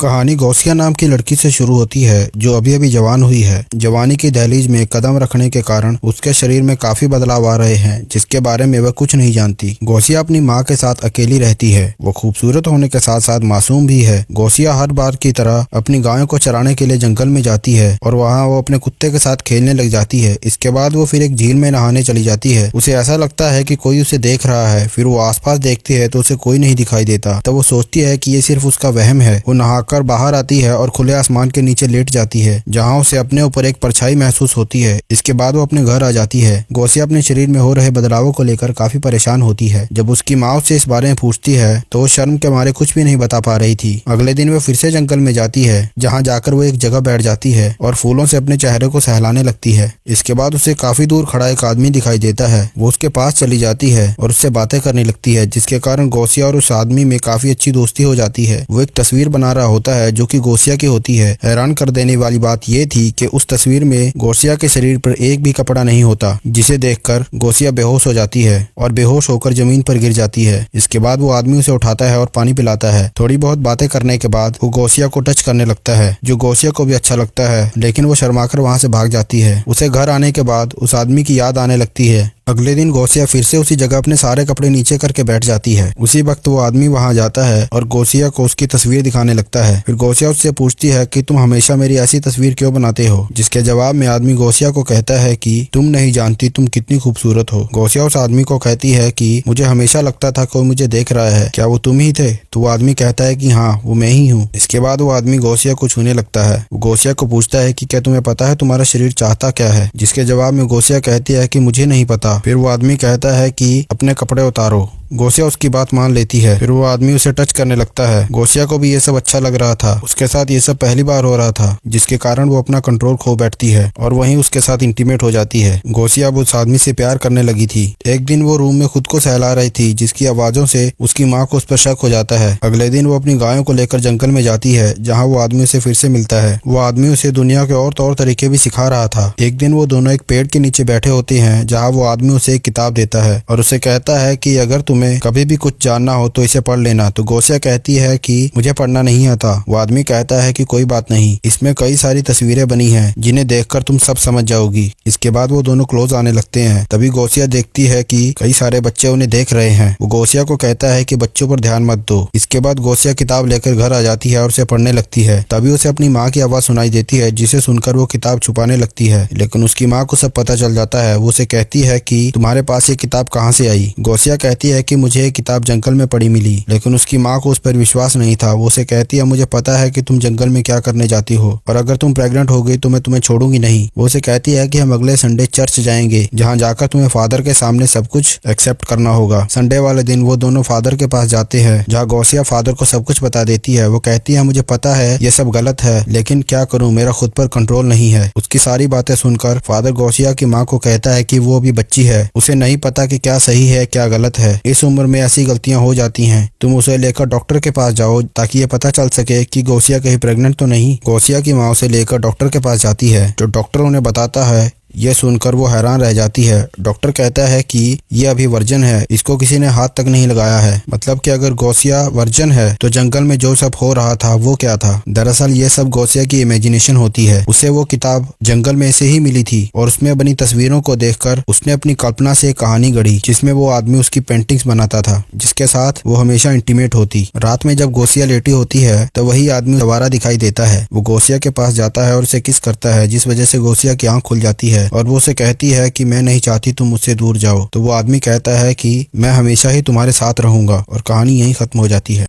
कहानी गौसिया नाम की लड़की से शुरू होती है जो अभी अभी जवान हुई है। जवानी की दहलीज में कदम रखने के कारण उसके शरीर में काफी बदलाव आ रहे हैं जिसके बारे में वह कुछ नहीं जानती। गौसिया अपनी माँ के साथ अकेली रहती है। वो खूबसूरत होने के साथ साथ मासूम भी है। गौसिया हर बार की तरह अपनी गायों को चराने के लिए जंगल में जाती है और वहाँ वो अपने कुत्ते के साथ खेलने लग जाती है। इसके बाद वो फिर एक झील में नहाने चली जाती है। उसे ऐसा लगता है कि कोई उसे देख रहा है। फिर वो आसपास देखती है तो उसे कोई नहीं दिखाई देता। तब वो सोचती है कि ये सिर्फ उसका वहम है। वो नहाकर बाहर आती है और खुले आसमान के नीचे लेट जाती है जहाँ उसे अपने ऊपर एक परछाई महसूस होती है। इसके बाद वो अपने घर आ जाती है। गौसिया अपने शरीर में हो रहे बदलावों को लेकर काफी परेशान होती है। जब उसकी माँ उससे इस बारे में पूछती है तो वो शर्म के मारे कुछ भी नहीं बता पा रही थी। अगले दिन वो फिर से जंगल में जाती है जहाँ जाकर वो एक जगह बैठ जाती है और फूलों से अपने चेहरे को सहलाने लगती है। इसके बाद उसे काफी दूर खड़ा एक आदमी दिखाई देता है। वो उसके पास चली जाती है और उससे बातें करने लगती है जिसके कारण गौसिया और उस आदमी में काफी अच्छी दोस्ती हो जाती है। वो एक तस्वीर बना रहा होता है जो कि गौसिया की होती है। हैरान कर देने वाली बात यह थी कि उस तस्वीर में गौसिया के शरीर पर एक भी कपड़ा नहीं होता, जिसे देखकर गौसिया बेहोश हो जाती है और बेहोश होकर जमीन पर गिर जाती है। इसके बाद वो आदमी उसे उठाता है और पानी पिलाता है। थोड़ी बहुत बातें करने के बाद वो गौसिया को टच करने लगता है जो गौसिया को भी अच्छा लगता है, लेकिन वो शर्माकर वहां से भाग जाती है। उसे घर आने के बाद उस आदमी की याद आने लगती है। अगले दिन गौसिया फिर से उसी जगह अपने सारे कपड़े नीचे करके बैठ जाती है। उसी वक्त वो आदमी वहां जाता है और गौसिया को उसकी तस्वीर दिखाने लगता है। फिर गौसिया उससे पूछती है कि तुम हमेशा मेरी ऐसी तस्वीर क्यों बनाते हो, जिसके जवाब में आदमी गौसिया को कहता है कि तुम नहीं जानती तुम कितनी खूबसूरत हो। गौसिया उस आदमी को कहती है कि मुझे हमेशा लगता था कोई मुझे देख रहा है, क्या वो तुम ही थे? तो वो आदमी कहता है कि हाँ, वो मैं ही हूँ। इसके बाद वो आदमी गौसिया को छूने लगता है। वो गौसिया को पूछता है कि क्या तुम्हें पता है तुम्हारा शरीर चाहता क्या है, जिसके जवाब में गौसिया कहती है कि मुझे नहीं पता। फिर वो आदमी कहता है कि अपने कपड़े उतारो। गौसिया उसकी बात मान लेती है। फिर वो आदमी उसे टच करने लगता है। गौसिया को भी ये सब अच्छा लग रहा था। उसके साथ ये सब पहली बार हो रहा था, जिसके कारण वो अपना कंट्रोल खो बैठती है और वहीं उसके साथ इंटीमेट हो जाती है। गौसिया अब उस आदमी से प्यार करने लगी थी। एक दिन वो रूम में खुद को सहला रही थी जिसकी आवाजों से उसकी माँ को उस पर शक हो जाता है। अगले दिन वो अपनी गायों को लेकर जंगल में जाती है जहाँ वो आदमी उसे फिर से मिलता है। वो आदमी उसे दुनिया के और तौर तरीके भी सिखा रहा था। एक दिन वो दोनों एक पेड़ के नीचे बैठे होते हैं जहाँ वो आदमी उसे एक किताब देता है और उसे कहता है कि अगर तुम्हें कभी भी कुछ जानना हो तो इसे पढ़ लेना। तो गौसिया कहती है कि मुझे पढ़ना नहीं आता। वो आदमी कहता है कि कोई बात नहीं, इसमें कई सारी तस्वीरें बनी हैं जिन्हें देखकर तुम सब समझ जाओगी। इसके बाद वो दोनों क्लोज आने लगते हैं। तभी गौसिया देखती है कि कई सारे बच्चे उन्हें देख रहे हैं। वो गौसिया को कहता है कि बच्चों पर ध्यान मत दो। इसके बाद गौसिया किताब लेकर घर आ जाती है और उसे पढ़ने लगती है। तभी उसे अपनी माँ की आवाज सुनाई देती है जिसे सुनकर वो किताब छुपाने लगती है, लेकिन उसकी माँ को सब पता चल जाता है। वो उसे कहती है कि तुम्हारे पास ये किताब कहाँ से आई? गौसिया कहती है कि मुझे किताब जंगल में पड़ी मिली, लेकिन उसकी माँ को उस पर विश्वास नहीं था। वो उसे कहती है मुझे पता है कि तुम जंगल में क्या करने जाती हो और अगर तुम प्रेग्नेंट हो गई तो मैं तुम्हें छोड़ूंगी नहीं। वो उसे कहती है कि हम अगले संडे चर्च जाएंगे जहाँ जाकर तुम्हें फादर के सामने सब कुछ एक्सेप्ट करना होगा। संडे वाले दिन वो दोनों फादर के पास जाते हैं जहाँ गौसिया फादर को सब कुछ बता देती है। वो कहती है मुझे पता है ये सब गलत है, लेकिन क्या करूँ, मेरा खुद पर कंट्रोल नहीं है। उसकी सारी बातें सुनकर फादर गौसिया की माँ को कहता है कि वो अभी बच्ची है, उसे नहीं पता कि क्या सही है क्या गलत है। इस उम्र में ऐसी गलतियां हो जाती हैं। तुम उसे लेकर डॉक्टर के पास जाओ ताकि ये पता चल सके कि गौसिया कहीं प्रेग्नेंट तो नहीं। गौसिया की माँ उसे लेकर डॉक्टर के पास जाती है। जो डॉक्टर उन्हें बताता है यह सुनकर वो हैरान रह जाती है। डॉक्टर कहता है कि ये अभी वर्जन है, इसको किसी ने हाथ तक नहीं लगाया है। मतलब कि अगर गौसिया वर्जन है तो जंगल में जो सब हो रहा था वो क्या था? दरअसल ये सब गौसिया की इमेजिनेशन होती है। उसे वो किताब जंगल में से ही मिली थी और उसमें बनी तस्वीरों को देखकर उसने अपनी कल्पना से एक कहानी गढ़ी जिसमें वो आदमी उसकी पेंटिंग्स बनाता था, जिसके साथ वो हमेशा इंटीमेट होती। रात में जब गौसिया लेटी होती है तो वही आदमी दोबारा दिखाई देता है। वो गौसिया के पास जाता है और उसे किस करता है, जिस वजह से गौसिया की आंख खुल जाती है और वो उसे कहती है कि मैं नहीं चाहती तुम मुझसे दूर जाओ। तो वो आदमी कहता है कि मैं हमेशा ही तुम्हारे साथ रहूंगा और कहानी यहीं खत्म हो जाती है।